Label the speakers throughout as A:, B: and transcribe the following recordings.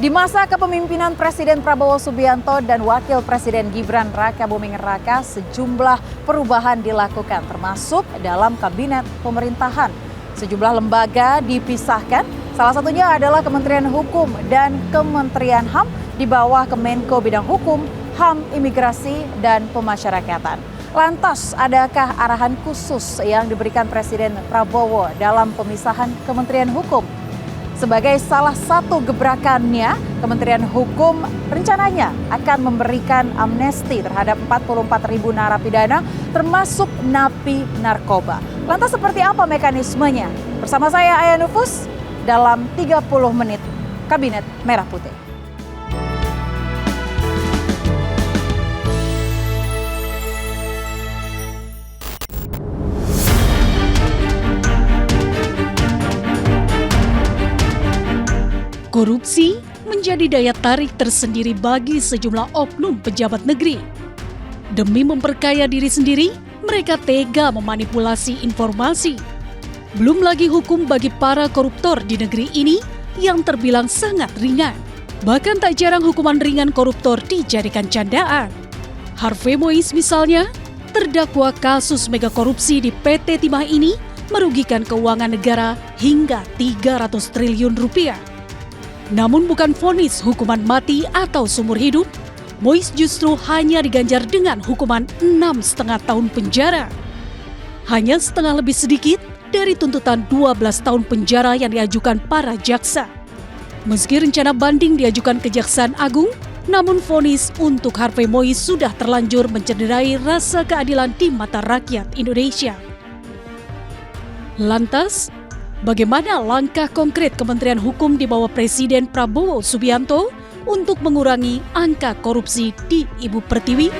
A: Di masa kepemimpinan Presiden Prabowo Subianto dan Wakil Presiden Gibran Rakabuming Raka, sejumlah perubahan dilakukan, termasuk dalam kabinet pemerintahan. Sejumlah lembaga dipisahkan, salah satunya adalah Kementerian Hukum dan Kementerian HAM di bawah Kemenko Bidang Hukum, HAM, Imigrasi, dan Pemasyarakatan. Lantas, adakah arahan khusus yang diberikan Presiden Prabowo dalam pemisahan Kementerian Hukum? Sebagai salah satu gebrakannya, Kementerian Hukum rencananya akan memberikan amnesti terhadap 44.000 narapidana termasuk napi narkoba. Lantas seperti apa mekanismenya? Bersama saya Aya Nufus dalam 30 menit Kabinet Merah Putih.
B: Korupsi menjadi daya tarik tersendiri bagi sejumlah oknum pejabat negeri. Demi memperkaya diri sendiri, mereka tega memanipulasi informasi. Belum lagi hukum bagi para koruptor di negeri ini yang terbilang sangat ringan. Bahkan tak jarang hukuman ringan koruptor dijadikan candaan. Harvey Moise misalnya, terdakwa kasus mega korupsi di PT Timah ini merugikan keuangan negara hingga 300 triliun rupiah. Namun bukan vonis hukuman mati atau seumur hidup, Moise justru hanya diganjar dengan hukuman 6,5 tahun penjara. Hanya setengah lebih sedikit dari tuntutan 12 tahun penjara yang diajukan para jaksa. Meski rencana banding diajukan Kejaksaan Agung, namun vonis untuk Harvey Moise sudah terlanjur mencederai rasa keadilan di mata rakyat Indonesia. Lantas, bagaimana langkah konkret Kementerian Hukum di bawah Presiden Prabowo Subianto untuk mengurangi angka korupsi di Ibu Pertiwi?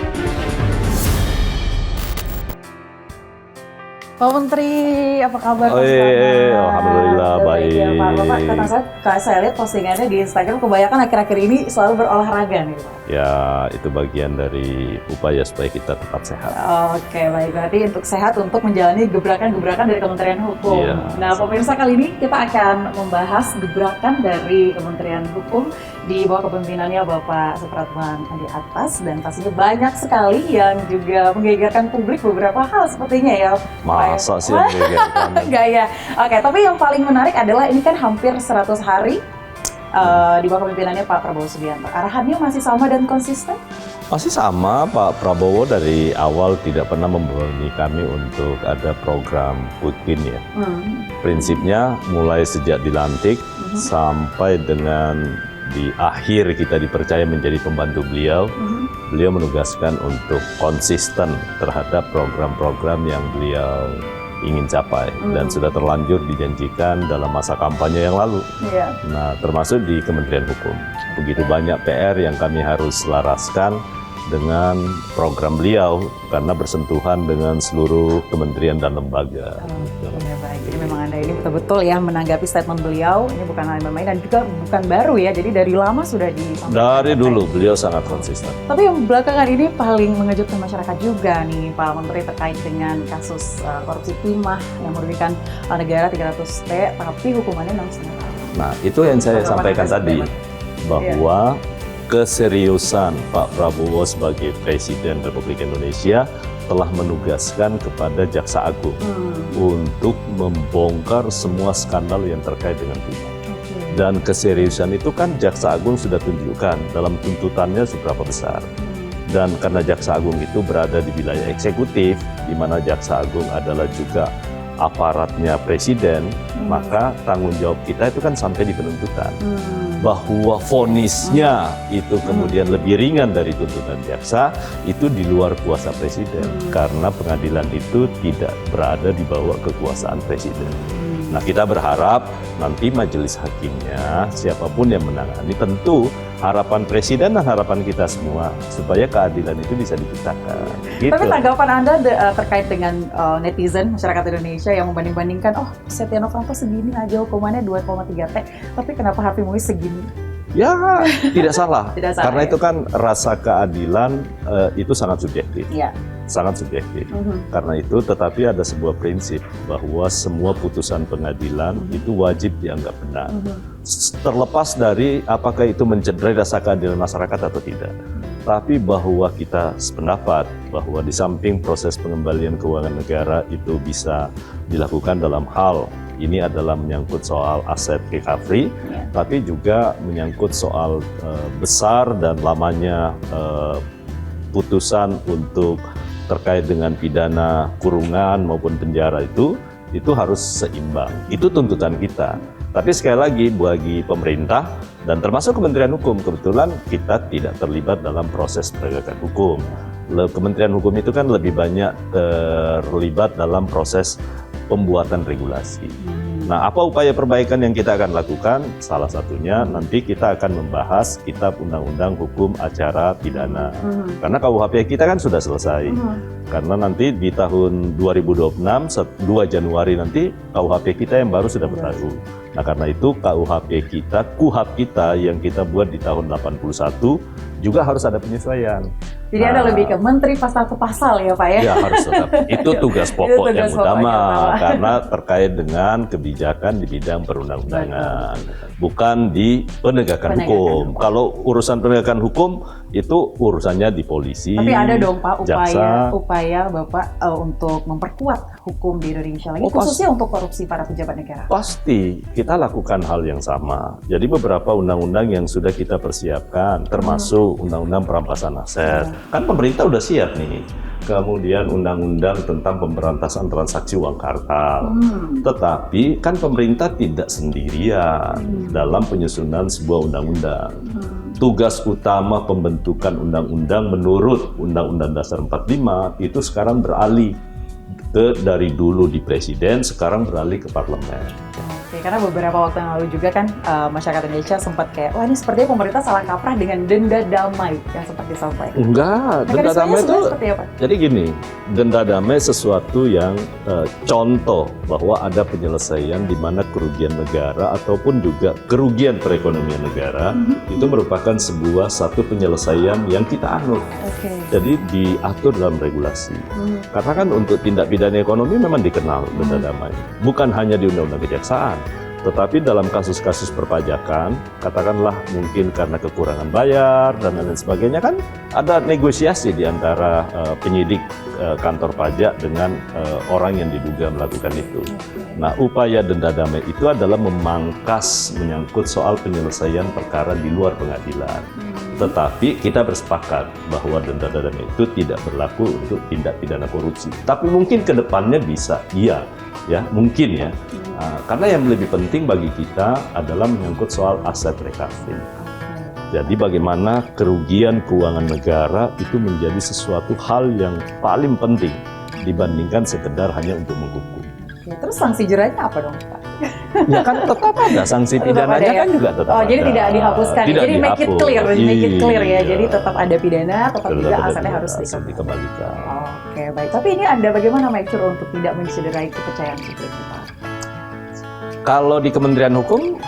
A: Pak Menteri, apa kabar?
C: Alhamdulillah baik.
A: Pak, kata saya lihat postingannya di Instagram, kebanyakan akhir-akhir ini selalu berolahraga nih, Pak.
C: Ya, itu bagian dari upaya supaya kita tetap sehat.
A: Oke, baik. Berarti untuk sehat, untuk menjalani gebrakan-gebrakan dari Kementerian Hukum.
C: Iya.
A: Nah, pemirsa, kali ini kita akan membahas gebrakan dari Kementerian Hukum di bawah kepemimpinannya Bapak Supratman Andi Aktas, dan pastinya banyak sekali yang juga menggegerkan publik beberapa hal sepertinya ya.
C: Masa sih yang menggegerkan?
A: Enggak ya. Oke, tapi yang paling menarik adalah ini kan hampir 100 hari di bawah kepemimpinannya Pak Prabowo Subianto. Arahannya masih sama dan konsisten?
C: Masih sama, Pak Prabowo dari awal tidak pernah membebani kami untuk ada program Quick Win ya. Prinsipnya mulai sejak dilantik sampai dengan di akhir kita dipercaya menjadi pembantu beliau, beliau menugaskan untuk konsisten terhadap program-program yang beliau ingin capai dan sudah terlanjur dijanjikan dalam masa kampanye yang lalu. Nah, termasuk di Kementerian Hukum. Begitu banyak PR yang kami harus selaraskan dengan program beliau karena bersentuhan dengan seluruh kementerian dan lembaga.
A: Ya, baik. Jadi memang Anda ini betul-betul ya menanggapi statement beliau, ini bukan hal yang main dan juga bukan baru ya, jadi dari lama sudah disampaikan.
C: Dari dulu beliau sangat konsisten.
A: Tapi yang belakangan ini paling mengejutkan masyarakat juga nih Pak Menteri terkait dengan kasus korupsi timah yang merugikan negara 300 T, tapi hukumannya 6,5 tahun.
C: Nah, itu yang saya sampaikan tadi, bahwa keseriusan Pak Prabowo sebagai Presiden Republik Indonesia telah menugaskan kepada Jaksa Agung untuk membongkar semua skandal yang terkait dengan timah. Dan keseriusan itu kan Jaksa Agung sudah tunjukkan dalam tuntutannya seberapa besar. Dan karena Jaksa Agung itu berada di wilayah eksekutif, di mana Jaksa Agung adalah juga aparatnya Presiden, maka tanggung jawab kita itu kan sampai di penuntutan. Bahwa vonisnya itu kemudian lebih ringan dari tuntutan jaksa, itu di luar kuasa Presiden. Karena pengadilan itu tidak berada di bawah kekuasaan Presiden. Nah, kita berharap nanti majelis hakimnya, siapapun yang menangani, tentu harapan Presiden dan harapan kita semua supaya keadilan itu bisa diciptakan. Gitu.
A: Tapi tanggapan Anda terkait dengan netizen masyarakat Indonesia yang membanding-bandingkan, oh Setia Novanto segini aja hukumannya 2,3 T, tapi kenapa Harvey Moise segini?
C: Ya, tidak salah.
A: Tidak salah,
C: karena
A: ya.
C: itu kan rasa keadilan itu sangat subjektif.
A: Ya.
C: sangat subjektif. Karena itu, tetapi ada sebuah prinsip bahwa semua putusan pengadilan itu wajib dianggap benar. Terlepas dari apakah itu mencederai rasa keadilan masyarakat atau tidak. Tapi bahwa kita sependapat bahwa di samping proses pengembalian keuangan negara itu bisa dilakukan dalam hal ini adalah menyangkut soal aset recovery, tapi juga menyangkut soal besar dan lamanya putusan untuk terkait dengan pidana kurungan maupun penjara itu harus seimbang. Itu tuntutan kita. Tapi sekali lagi bagi pemerintah dan termasuk Kementerian Hukum, kebetulan kita tidak terlibat dalam proses penegakan hukum. Kementerian Hukum itu kan lebih banyak terlibat dalam proses pembuatan regulasi. Nah, apa upaya perbaikan yang kita akan lakukan? Salah satunya nanti kita akan membahas Kitab Undang-Undang Hukum Acara Pidana. Karena KUHP kita kan sudah selesai. Karena nanti di tahun 2026, 2 Januari nanti KUHP kita yang baru sudah berlaku. Nah, karena itu KUHP kita yang kita buat di tahun 81 juga harus ada penyesuaian.
A: Jadi ada lebih ke menteri pasal ke pasal ya Pak ya?
C: Ya harus tetap. Itu tugas pokok yang utama karena terkait dengan kebijakan di bidang perundang-undangan, bukan di penegakan hukum. Kalau urusan penegakan hukum itu urusannya di polisi.
A: Tapi ada dong Pak
C: jaksa.
A: upaya Bapak untuk memperkuat hukum di Indonesia lagi, khususnya untuk korupsi para pejabat negara.
C: Pasti kita lakukan hal yang sama. Jadi beberapa undang-undang yang sudah kita persiapkan, termasuk undang-undang perampasan aset. Kan pemerintah udah siap nih. Kemudian undang-undang tentang pemberantasan transaksi uang kartal. Tetapi kan pemerintah tidak sendirian dalam penyusunan sebuah undang-undang. Tugas utama pembentukan undang-undang menurut Undang-Undang Dasar 45 itu sekarang beralih dari dulu di presiden, sekarang beralih ke parlemen.
A: Oke, karena beberapa waktu yang lalu juga kan masyarakat Indonesia sempat kayak, wah ini sepertinya pemerintah salah kaprah dengan denda damai yang sempat disampaikan.
C: Enggak, denda damai itu jadi gini, denda damai sesuatu yang contoh bahwa ada penyelesaian di mana kerugian negara ataupun juga kerugian perekonomian negara itu merupakan satu penyelesaian yang kita anut. Jadi diatur dalam regulasi. Karena kan untuk tindak pidana ekonomi memang dikenal denda damai. Bukan hanya di Undang-Undang Kejaksaan, tetapi dalam kasus-kasus perpajakan, katakanlah mungkin karena kekurangan bayar dan lain sebagainya, kan ada negosiasi di antara penyidik kantor pajak dengan orang yang diduga melakukan itu. Nah, upaya denda damai itu adalah memangkas menyangkut soal penyelesaian perkara di luar pengadilan. Tetapi kita bersepakat bahwa denda damai itu tidak berlaku untuk tindak pidana korupsi. Tapi mungkin ke depannya bisa, iya, ya mungkin ya. Karena yang lebih penting bagi kita adalah menyangkut soal aset recovery. Jadi bagaimana kerugian keuangan negara itu menjadi sesuatu hal yang paling penting dibandingkan sekedar hanya untuk menghukum.
A: Ya, terus sanksi jerahnya apa dong Pak?
C: Ya kan tetap ada sanksi pidananya kan juga tetap ada.
A: Jadi tidak dihapuskan.
C: Tidak
A: jadi make it clear ya. Jadi tetap ada pidana, tetap juga asetnya harus
C: dikembalikan.
A: Oke, baik. Tapi ini Anda bagaimana make sure untuk tidak mencederai kepercayaan publik kita?
C: Kalau di Kementerian Hukum,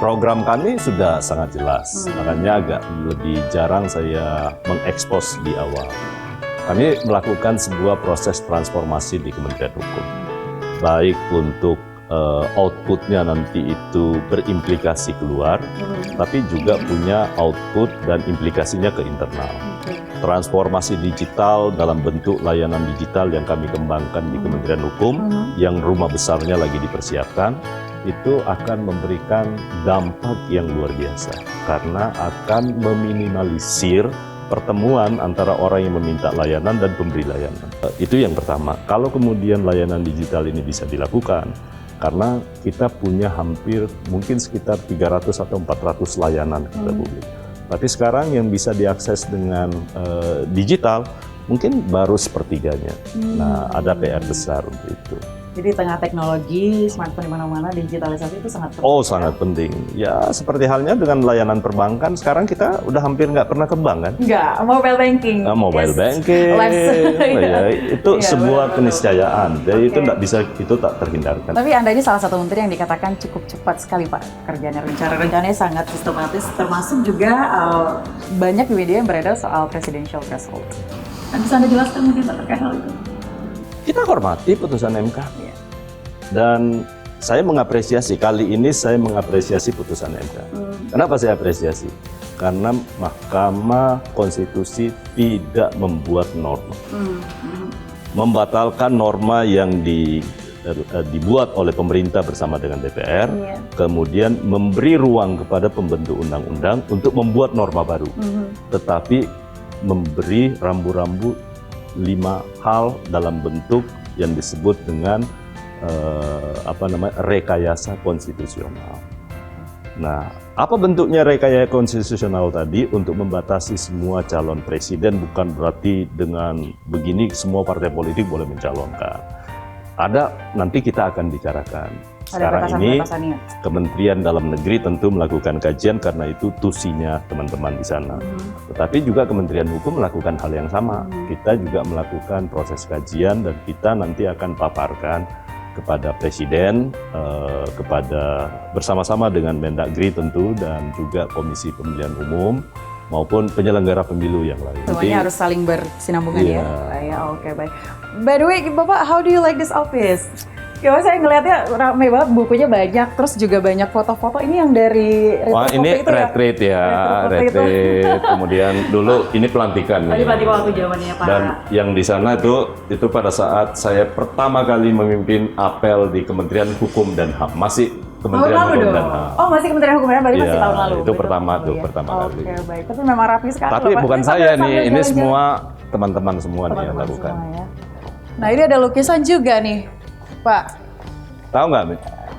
C: program kami sudah sangat jelas. Makanya agak lebih jarang saya mengekspos di awal. Kami melakukan sebuah proses transformasi di Kementerian Hukum. Baik untuk outputnya nanti itu berimplikasi keluar, tapi juga punya output dan implikasinya ke internal. Transformasi digital dalam bentuk layanan digital yang kami kembangkan di Kementerian Hukum, yang rumah besarnya lagi dipersiapkan, itu akan memberikan dampak yang luar biasa, karena akan meminimalisir pertemuan antara orang yang meminta layanan dan pemberi layanan. Itu yang pertama. Kalau kemudian layanan digital ini bisa dilakukan, karena kita punya hampir mungkin sekitar 300 atau 400 layanan kepada publik. Tapi sekarang yang bisa diakses dengan digital mungkin baru sepertiganya. Nah, ada PR besar untuk itu.
A: Jadi tengah teknologi, smartphone di mana-mana, digitalisasi itu sangat penting.
C: Oh, sangat penting. Ya, seperti halnya dengan layanan perbankan, sekarang kita udah hampir nggak pernah ke bank kan?
A: Nggak, mobile banking.
C: Mobile banking, ya, itu sebuah keniscayaan. Jadi itu nggak bisa, itu tak terhindarkan.
A: Tapi Anda ini salah satu menteri yang dikatakan cukup cepat sekali Pak kerjanya. Rencananya sangat sistematis, termasuk juga banyak di media yang beredar soal presidential threshold. Bisa Anda jelaskan mungkin terkait hal itu?
C: Kita hormati putusan MK.
A: Iya.
C: Dan saya mengapresiasi, kali ini saya mengapresiasi putusan MK. Kenapa saya apresiasi? Karena Mahkamah Konstitusi tidak membuat norma. Membatalkan norma yang dibuat oleh pemerintah bersama dengan DPR, kemudian memberi ruang kepada pembentuk undang-undang untuk membuat norma baru. Tetapi memberi rambu-rambu 5 hal dalam bentuk yang disebut dengan rekayasa konstitusional. Nah, apa bentuknya rekayasa konstitusional tadi? Untuk membatasi semua calon presiden, bukan berarti dengan begini semua partai politik boleh mencalonkan. Ada, nanti kita akan bicarakan. Sekarang ini Kementerian Dalam Negeri tentu melakukan kajian karena itu tusinya teman-teman di sana. Tetapi juga Kementerian Hukum melakukan hal yang sama. Kita juga melakukan proses kajian dan kita nanti akan paparkan kepada Presiden, kepada bersama-sama dengan Mendagri tentu dan juga Komisi Pemilihan Umum maupun penyelenggara pemilu yang lain.
A: Semuanya harus saling bersinambungan
C: ya.
A: Ya, oke, baik. By the way, Bapak, how do you like this office? Ya, saya ngelihatnya ramai banget, bukunya banyak, terus juga banyak foto-foto. Ini yang dari
C: ini retreat ya, retreat. Kemudian dulu ini pelantikan.
A: Tadi pelantikan waktu zamannya Pak.
C: Dan yang di sana itu pada saat saya pertama kali memimpin apel di Kementerian Hukum dan HAM, masih Kementerian Hukum dan HAM.
A: Oh, masih Kementerian Hukum dan HAM, berarti masih tahun lalu.
C: Itu pertama kali.
A: Oke, baik. Tapi memang rapi sekali.
C: Tapi bukan saya nih, ini semua teman-teman semua nih yang lakukan.
A: Ya. Nah, ini ada lukisan juga nih, Pak.
C: Tahu nggak?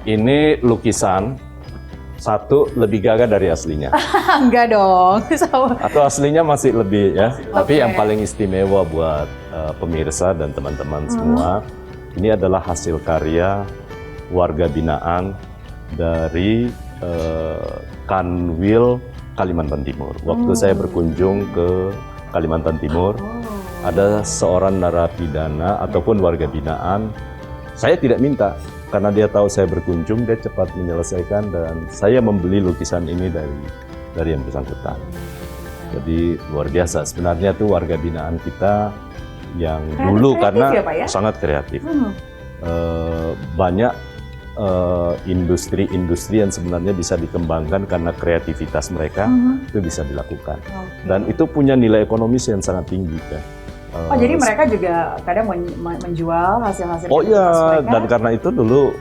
C: Ini lukisan satu lebih gagah dari aslinya.
A: Enggak dong.
C: Atau aslinya masih lebih ya. Tapi yang paling istimewa buat pemirsa dan teman-teman semua, ini adalah hasil karya warga binaan dari Kanwil, Kalimantan Timur. Waktu saya berkunjung ke Kalimantan Timur, ada seorang narapidana ataupun warga binaan. Saya tidak minta, karena dia tahu saya berkunjung, dia cepat menyelesaikan dan saya membeli lukisan ini dari yang bersangkutan. Jadi luar biasa. Sebenarnya itu warga binaan kita yang dulu karena
A: ya, Pak, ya?
C: Sangat kreatif. Banyak industri-industri yang sebenarnya bisa dikembangkan karena kreativitas mereka itu bisa dilakukan. Dan itu punya nilai ekonomis yang sangat tinggi kan.
A: Jadi mereka juga kadang menjual hasil-hasil
C: iya,
A: mereka.
C: Dan karena itu dulu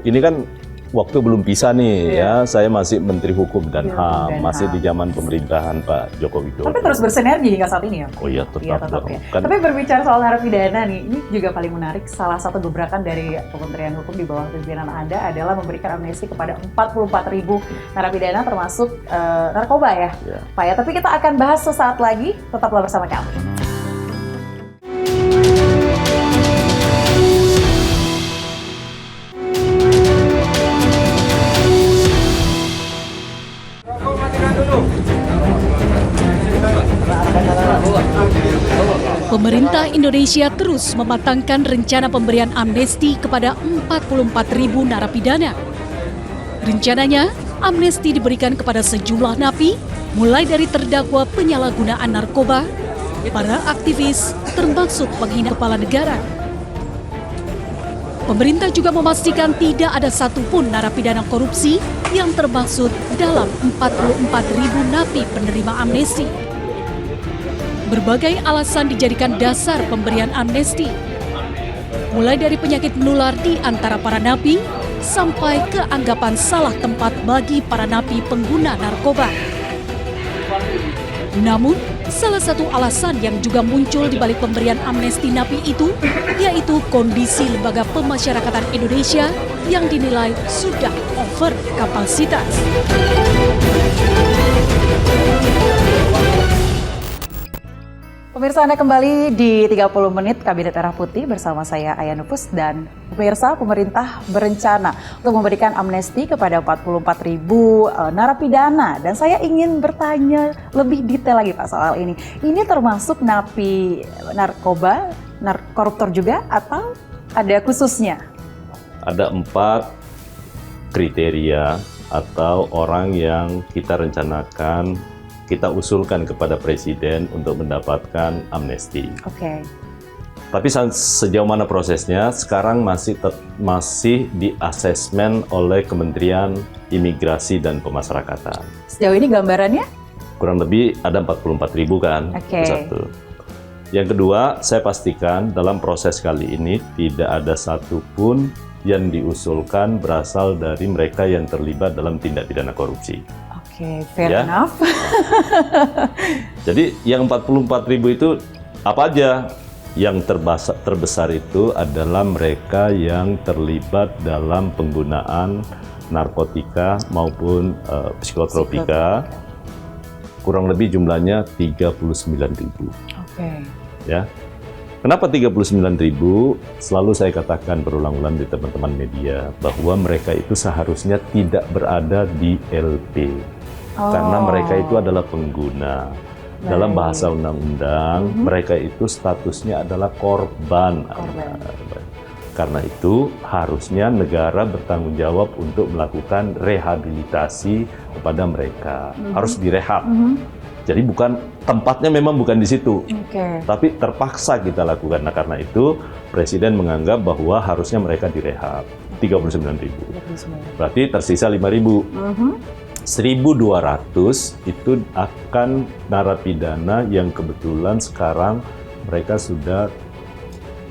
C: ini kan waktu belum pisah nih ya, saya masih Menteri Hukum dan HAM, masih di zaman pemerintahan Pak Joko Widodo.
A: Tapi terus bersinergi hingga saat ini ya?
C: Oh iya, tetap dong.
A: Ya. Tapi berbicara soal narapidana nih, ini juga paling menarik. Salah satu gebrakan dari Kementerian Hukum di bawah pimpinan Anda adalah memberikan amnesti kepada 44.000 narapidana termasuk narkoba ya, Pak ya. Tapi kita akan bahas sesaat lagi, tetaplah bersama kami.
B: Pemerintah Indonesia terus mematangkan rencana pemberian amnesti kepada 44.000 narapidana. Rencananya, amnesti diberikan kepada sejumlah napi, mulai dari terdakwa penyalahgunaan narkoba, para aktivis, termasuk penghina kepala negara. Pemerintah juga memastikan tidak ada satupun narapidana korupsi yang termaksud dalam 44.000 napi penerima amnesti. Berbagai alasan dijadikan dasar pemberian amnesti, mulai dari penyakit menular di antara para napi sampai keanggapan salah tempat bagi para napi pengguna narkoba. Namun, salah satu alasan yang juga muncul di balik pemberian amnesti napi itu, yaitu kondisi lembaga pemasyarakatan Indonesia yang dinilai sudah over kapasitas.
A: Pemirsa, Anda kembali di 30 menit Kabinet Merah Putih bersama saya Aya Nufus, dan pemirsa, pemerintah berencana untuk memberikan amnesti kepada 44.000 narapidana, dan saya ingin bertanya lebih detail lagi Pak soal ini. Ini termasuk napi narkoba, koruptor juga atau ada khususnya?
C: Ada 4 kriteria atau orang yang kita rencanakan kita usulkan kepada Presiden untuk mendapatkan amnesti.
A: Oke.
C: Tapi sejauh mana prosesnya, sekarang masih di asesmen oleh Kementerian Imigrasi dan Pemasyarakatan.
A: Sejauh ini gambarannya?
C: Kurang lebih ada 44.000 kan,
A: Oke.
C: satu. Yang kedua, saya pastikan dalam proses kali ini tidak ada satupun yang diusulkan berasal dari mereka yang terlibat dalam tindak pidana korupsi.
A: Oke, fair
C: Ya.
A: enough.
C: Jadi yang 44.000 itu apa aja? Yang terbesar itu adalah mereka yang terlibat dalam penggunaan narkotika maupun psikotropika. Kurang lebih jumlahnya 39.000.
A: Oke.
C: Ya. Kenapa 39.000? Selalu saya katakan berulang-ulang di teman-teman media bahwa mereka itu seharusnya tidak berada di LP. Karena mereka itu adalah pengguna. Dalam bahasa undang-undang, mereka itu statusnya adalah korban. Karena itu harusnya negara bertanggung jawab untuk melakukan rehabilitasi kepada mereka. Harus direhab. Jadi tempatnya memang bukan di situ. Tapi terpaksa kita lakukan. Nah, karena itu Presiden menganggap bahwa harusnya mereka direhab. 39.000. Berarti tersisa 5.000. 1.200 itu akan narapidana yang kebetulan sekarang mereka sudah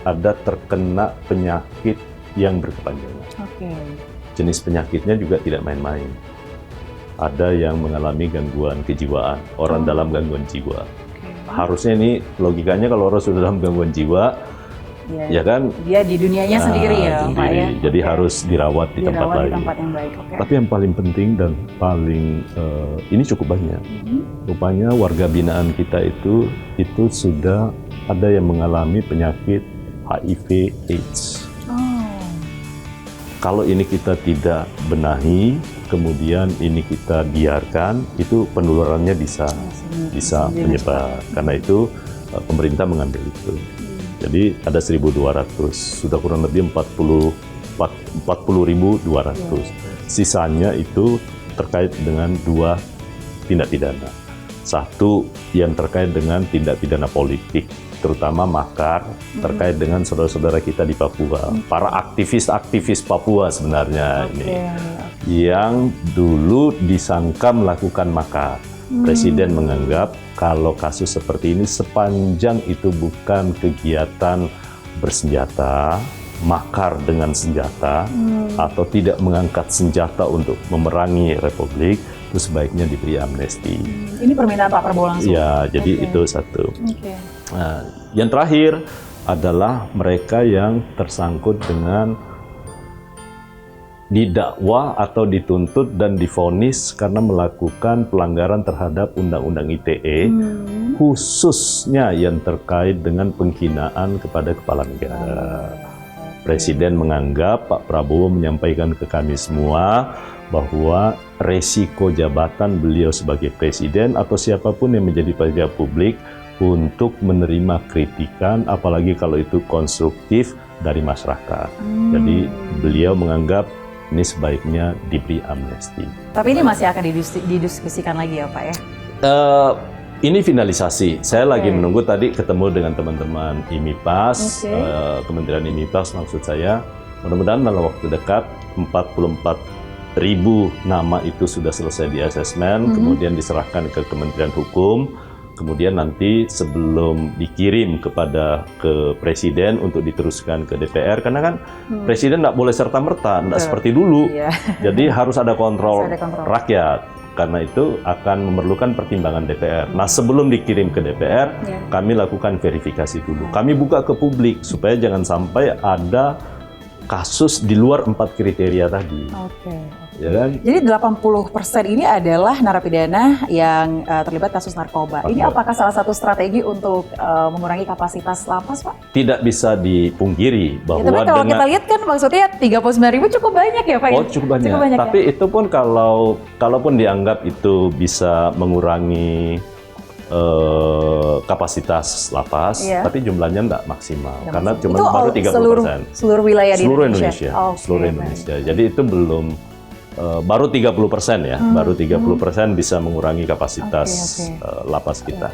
C: ada terkena penyakit yang berkepanjangan. Jenis penyakitnya juga tidak main-main. Ada yang mengalami gangguan kejiwaan, orang dalam gangguan jiwa. Harusnya ini logikanya kalau orang sudah dalam gangguan jiwa, ya kan?
A: Dia di dunianya sendiri ya, Pak ya.
C: Jadi harus dirawat di tempat lain.
A: Di tempat yang baik.
C: Tapi yang paling penting dan paling ini cukup banyak. Rupanya warga binaan kita itu sudah ada yang mengalami penyakit HIV/AIDS. Kalau ini kita tidak benahi, kemudian ini kita biarkan, itu penularannya bisa menyebar. Karena itu pemerintah mengambil itu. Jadi ada 1.200, sudah kurang lebih 40.200. Sisanya itu terkait dengan 2 tindak pidana. Satu yang terkait dengan tindak pidana politik, terutama makar terkait dengan saudara-saudara kita di Papua. Para aktivis-aktivis Papua sebenarnya ini. Yang dulu disangka melakukan makar. Presiden menganggap kalau kasus seperti ini sepanjang itu bukan kegiatan bersenjata, makar dengan senjata, atau tidak mengangkat senjata untuk memerangi Republik, itu sebaiknya diberi amnesti.
A: Ini permintaan Pak Prabowo langsung?
C: Ya, jadi itu satu. Nah, yang terakhir adalah mereka yang tersangkut dengan didakwa atau dituntut dan divonis karena melakukan pelanggaran terhadap Undang-Undang ITE, khususnya yang terkait dengan penghinaan kepada kepala negara. Presiden menganggap, Pak Prabowo menyampaikan ke kami semua bahwa resiko jabatan beliau sebagai presiden atau siapapun yang menjadi pejabat publik untuk menerima kritikan, apalagi kalau itu konstruktif dari masyarakat. Jadi beliau menganggap ini sebaiknya diberi amnesti.
A: Tapi ini masih akan didiskusikan lagi ya Pak ya?
C: Ini finalisasi. Saya lagi menunggu tadi ketemu dengan teman-teman IMIPAS, Kementerian IMIPAS maksud saya. Mudah-mudahan dalam waktu dekat 44.000 nama itu sudah selesai di asesmen, kemudian diserahkan ke Kementerian Hukum. Kemudian nanti sebelum dikirim ke Presiden untuk diteruskan ke DPR, karena kan Presiden nggak boleh serta-merta, nggak seperti dulu. Jadi harus ada kontrol rakyat. Karena itu akan memerlukan pertimbangan DPR. Nah, sebelum dikirim ke DPR, kami lakukan verifikasi dulu. Kami buka ke publik supaya jangan sampai ada kasus di luar 4 kriteria tadi. Ya kan? Jadi
A: 80% ini adalah narapidana yang terlibat kasus narkoba. Ini apakah salah satu strategi untuk mengurangi kapasitas lapas, Pak?
C: Tidak bisa dipungkiri bahwa
A: tapi kalau kita lihat kan maksudnya 39.000 cukup banyak ya, Pak?
C: Oh, cukup banyak. Tapi ya? Itu pun kalaupun dianggap itu bisa mengurangi kapasitas lapas, tapi jumlahnya tidak maksimal karena cuma baru 30%.
A: Seluruh wilayah di Indonesia.
C: Seluruh Indonesia. Jadi itu baru 30% ya, baru 30% bisa mengurangi kapasitas lapas kita.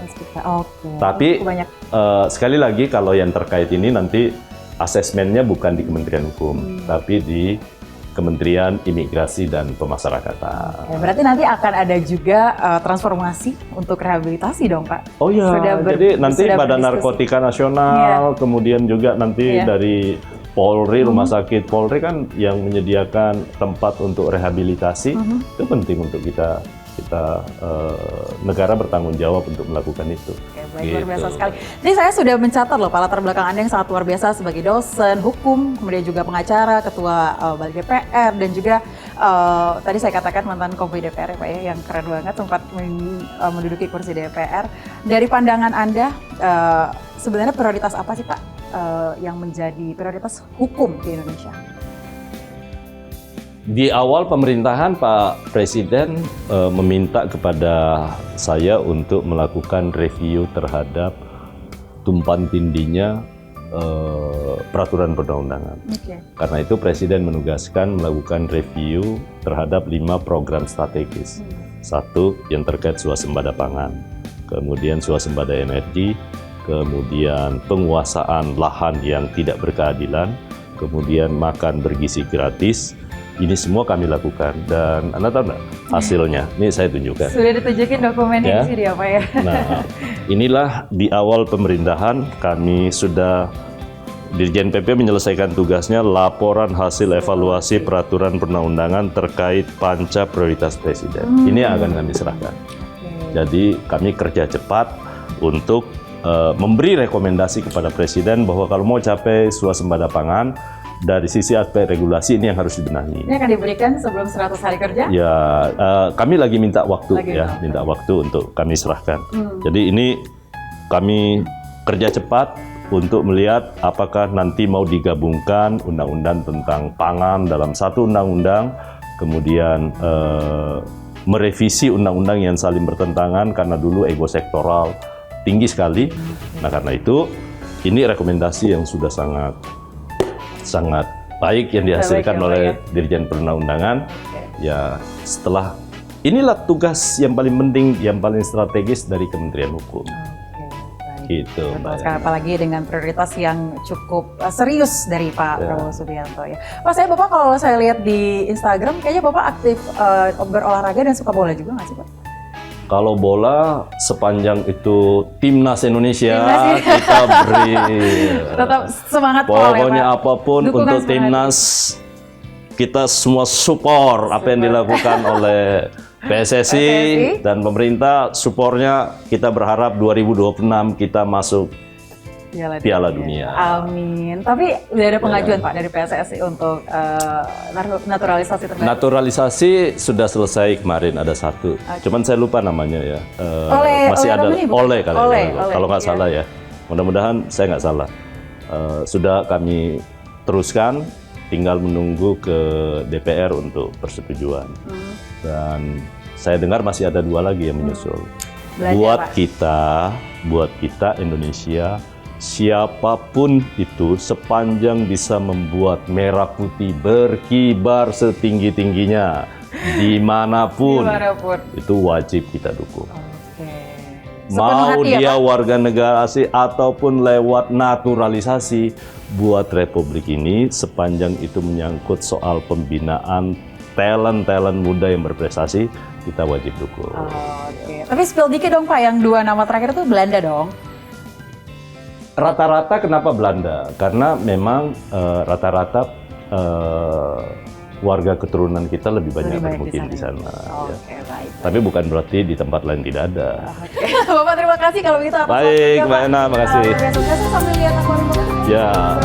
C: Tapi sekali lagi kalau yang terkait ini nanti asesmennya bukan di Kementerian Hukum, tapi di Kementerian Imigrasi dan Pemasyarakatan.
A: Berarti nanti akan ada juga transformasi untuk rehabilitasi dong, Pak?
C: Oh iya, jadi nanti Badan Narkotika Nasional, kemudian juga nanti dari Polri, Rumah Sakit Polri kan yang menyediakan tempat untuk rehabilitasi, itu penting untuk kita negara bertanggung jawab untuk melakukan itu.
A: Oke, baik, luar biasa sekali. Ini saya sudah mencatat loh Pak latar belakang Anda yang sangat luar biasa sebagai dosen hukum, kemudian juga pengacara, ketua Balik DPR, dan juga tadi saya katakan mantan Kompi DPR ya Pak ya, yang keren banget sempat menduduki kursi DPR. Dari pandangan Anda, sebenarnya prioritas apa sih Pak yang menjadi prioritas hukum di Indonesia?
C: Di awal pemerintahan Pak Presiden meminta kepada saya untuk melakukan review terhadap tumpang tindihnya peraturan perundang-undangan. Karena itu Presiden menugaskan melakukan review terhadap 5 program strategis. Satu yang terkait swasembada pangan, kemudian swasembada energi, kemudian penguasaan lahan yang tidak berkeadilan, kemudian makan bergizi gratis. Ini semua kami lakukan dan Anda tahu nggak hasilnya? Ini saya tunjukkan.
A: Sudah ditunjukin dokumennya sih dia Pak ya.
C: Nah, inilah di awal pemerintahan kami sudah Dirjen PP menyelesaikan tugasnya laporan hasil evaluasi peraturan perundang-undangan terkait panca prioritas Presiden. Ini yang akan kami serahkan. Jadi kami kerja cepat untuk memberi rekomendasi kepada Presiden bahwa kalau mau capai swasembada pangan, dari sisi aspek regulasi ini yang harus dibenahi.
A: Ini akan diberikan sebelum 100 hari kerja?
C: Ya, kami lagi minta waktu minta waktu untuk kami serahkan. Jadi ini kami kerja cepat untuk melihat apakah nanti mau digabungkan undang-undang tentang pangan dalam satu undang-undang, kemudian merevisi undang-undang yang saling bertentangan karena dulu ego sektoral tinggi sekali. Nah karena itu ini rekomendasi yang sudah sangat baik yang dihasilkan oleh Dirjen Perundang-undangan. Ya setelah inilah tugas yang paling penting, yang paling strategis dari Kementerian Hukum. Gitu,
A: apalagi dengan prioritas yang cukup serius dari Pak Prabowo Subianto ya. Pak, Bapak kalau saya lihat di Instagram kayaknya Bapak aktif berolahraga dan suka bola juga nggak sih Pak?
C: Kalau bola sepanjang itu timnas Indonesia kita beri
A: tetap semangat
C: pokoknya apapun dukungan untuk timnas kita semua support apa yang dilakukan oleh PSSI dan pemerintah. Supportnya kita berharap 2026 kita masuk Piala Dunia.
A: Amin. Tapi udah ada pengajuan Pak dari PSSI untuk naturalisasi terbaru? Naturalisasi
C: sudah selesai kemarin, ada satu. Cuman saya lupa namanya ya. Masih ada Oleh kalau nggak salah ya. Mudah-mudahan saya nggak salah. Sudah kami teruskan, tinggal menunggu ke DPR untuk persetujuan. Dan saya dengar masih ada 2 lagi yang menyusul. Buat kita Indonesia, siapapun itu sepanjang bisa membuat merah putih berkibar setinggi-tingginya dimanapun, itu wajib kita dukung. Mau dia warga negara asing ataupun lewat naturalisasi, buat Republik ini sepanjang itu menyangkut soal pembinaan talent muda yang berprestasi, kita wajib dukung.
A: Tapi spill dikit dong Pak, yang 2 nama terakhir itu Belanda dong?
C: Rata-rata kenapa Belanda? Karena memang rata-rata warga keturunan kita lebih banyak bermukim di sana. Baik. Tapi bukan berarti di tempat lain tidak ada.
A: Bapak terima kasih kalau begitu.
C: Baik, Mbak Ena, makasih.
A: Sukses sambil lihat aku.
C: Ya.